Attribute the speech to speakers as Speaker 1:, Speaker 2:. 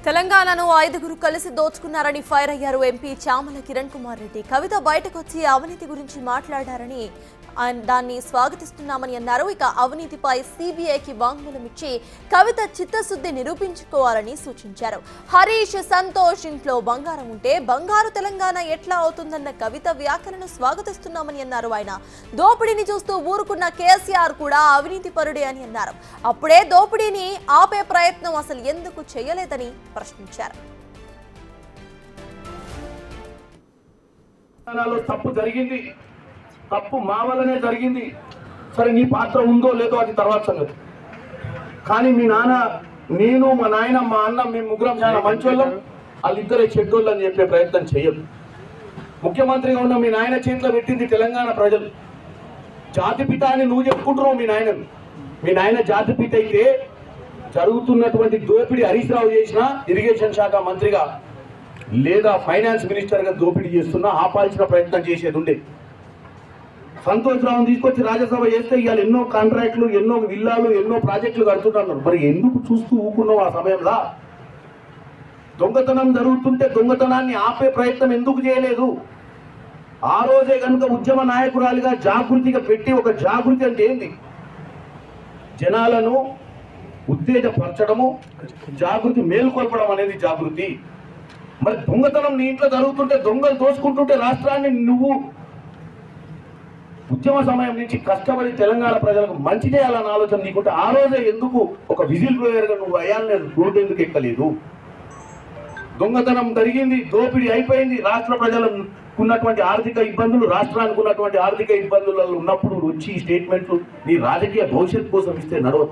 Speaker 1: తెలంగాణను 5గురు కలిసి దోచుకున్నారని ఫైర్ అయ్యారు ఎంపీ చామల కిరణ్ కుమార్ రెడ్డి. కవిత బయటకు వచ్చి అవినీతి గురించి మాట్లాడారని దాన్ని స్వాగతిస్తున్నామని అన్నారు. ఇక అవినీతిపై సిబిఐకి వాంగ్మూలం ఇచ్చి కవిత చిత్తశుద్ధి నిరూపించుకోవాలని సూచించారు. హరీష్ సంతోష్ ఇంట్లో బంగారం ఉంటే బంగారు తెలంగాణ ఎట్లా అవుతుందన్న కవిత వ్యాఖ్యలను స్వాగతిస్తున్నామని అన్నారు. ఆయన దోపిడీని చూస్తూ ఊరుకున్న కేసీఆర్ కూడా అవినీతి పరుడే అని అన్నారు. అప్పుడే దోపిడీని ఆపే ప్రయత్నం అసలు ఎందుకు చేయలేదని ప్రశ్నించారు.
Speaker 2: తప్పు జరిగింది, తప్పు మా వల్లనే జరిగింది. సరే, నీ పాత్ర ఉందో లేదో అది తర్వాత సంగతి. కానీ మీ నాన్న, నేను, మా నాయన, మా అన్న, మేము ముగ్గురం చాలా మంచోళ్ళం, వాళ్ళిద్దరే చెడ్డోళ్ళు అని చెప్పే ప్రయత్నం చేయదు. ముఖ్యమంత్రిగా ఉన్న మీ నాయన చేతిలో పెట్టింది తెలంగాణ ప్రజలు. జాతిపిత అని నువ్వు చెప్పుకుంటున్నావు మీ నాయన జాతిపిత అయితే జరుగుతున్నటువంటి దోపిడీ హరీష్ రావు చేసిన ఇరిగేషన్ శాఖ మంత్రిగా లేదా ఫైనాన్స్ మినిస్టర్గా దోపిడీ చేస్తున్నా ఆపాల్సిన ప్రయత్నం చేసేది ఉండే. సంతోష్ రావును తీసుకొచ్చి రాజ్యసభ చేస్తే ఇవాళ ఎన్నో కాంట్రాక్టులు, ఎన్నో విల్లాలు, ఎన్నో ప్రాజెక్టులు కడుతున్నారు. మరి ఎందుకు చూస్తూ ఊకున్నావు ఆ సమయంలో? దొంగతనం జరుగుతుంటే దొంగతనాన్ని ఆపే ప్రయత్నం ఎందుకు చేయలేదు? ఆ రోజే కనుక ఉద్యమ నాయకురాలిగా జాగృతిగా పెట్టి, ఒక జాగృతి అంటే ఏంది? జనాలను ఉత్తేజపరచడము, జాగృతి మేల్కొల్పడం అనేది జాగృతి. మరి దొంగతనం నీ ఇంట్లో జరుగుతుంటే, దొంగలు దోచుకుంటుంటే రాష్ట్రాన్ని నువ్వు ఉద్యమ సమయం నుంచి కష్టపడి తెలంగాణ ప్రజలకు మంచి చేయాలన్న ఆలోచన నీకుంటే ఆ రోజే ఎందుకు ఒక విజిల్ బ్లోయర్గా నువ్వు అయ్యాలని రోడ్డు ఎందుకు ఎక్కలేదు? దొంగతనం జరిగింది, దోపిడీ అయిపోయింది. రాష్ట్ర ప్రజలకు ఉన్నటువంటి ఆర్థిక ఇబ్బందులు, రాష్ట్రానికి ఉన్నటువంటి ఆర్థిక ఇబ్బందులలో ఉన్నప్పుడు వచ్చి స్టేట్మెంట్లు నీ రాజకీయ భవిష్యత్తు కోసం ఇస్తే నడవ.